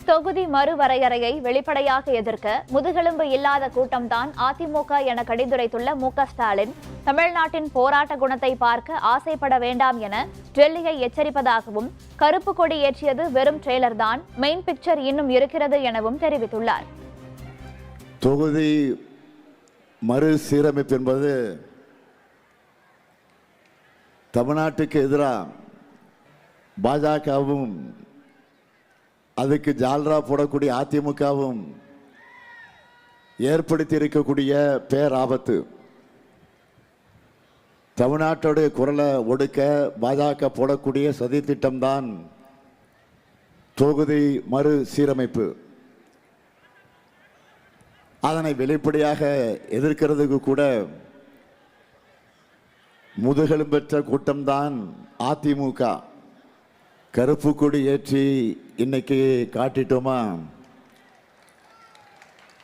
தொகுதி மறுவரையறையை வெளிப்படையாக எதிர்க்க முதுகெலும்பு இல்லாத கூட்டம்தான் அதிமுக என கடிந்துரைத்துள்ள மு.க.ஸ்டாலின் தமிழ்நாட்டின் போராட்ட குணத்தை பார்க்க ஆசைப்பட வேண்டாம் என டெல்லியை எச்சரிப்பதாகவும், கருப்பு கொடி ஏற்றியது வெறும் ட்ரெய்லர் தான், மெயின் பிக்சர் இன்னும் இருக்கிறது எனவும் தெரிவித்துள்ளார். தொகுதி மறுசீரமைப்பு என்பது தமிழ்நாட்டுக்கு எதிராக பாஜகவும் அதுக்கு ஜால்ரா போடக்கூடிய அதிமுகவும் ஏற்படுத்தி இருக்கக்கூடிய பேராபத்து. தமிழ்நாட்டுடைய குரலை ஒடுக்க பாஜக போடக்கூடிய சதி திட்டம்தான் தொகுதி மறுசீரமைப்பு. அதனை வெளிப்படையாக எதிர்க்கிறதுக்கு கூட முதுகெலும் பெற்ற கூட்டம்தான் அதிமுக. கருப்பு கொடி ஏற்றி இன்னைக்கு காட்டிட்டோமா,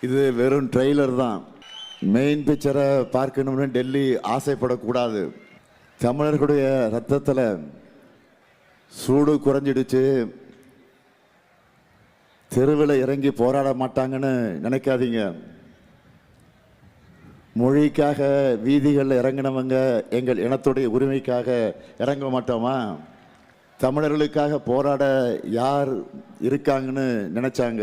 இது வெறும் ட்ரெய்லர் தான். மெயின் பிக்சரை பார்க்கணும்னு டெல்லி ஆசைப்படக்கூடாது. தமிழர்களுடைய ரத்தத்தில் சூடு குறைஞ்சிடுச்சு, தெருவில் இறங்கி போராட மாட்டாங்கன்னு நினைக்காதீங்க. மொழிக்காக வீதிகளில் இறங்கினவங்க எங்கள் இனத்துடைய உரிமைக்காக இறங்க மாட்டோமா? தமிழர்களுக்காக போராட யார் இருக்காங்கன்னு நினைச்சாங்க?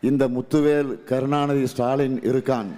இந்த முத்துவேல் கருணாநிதி ஸ்டாலின் இருக்கான்.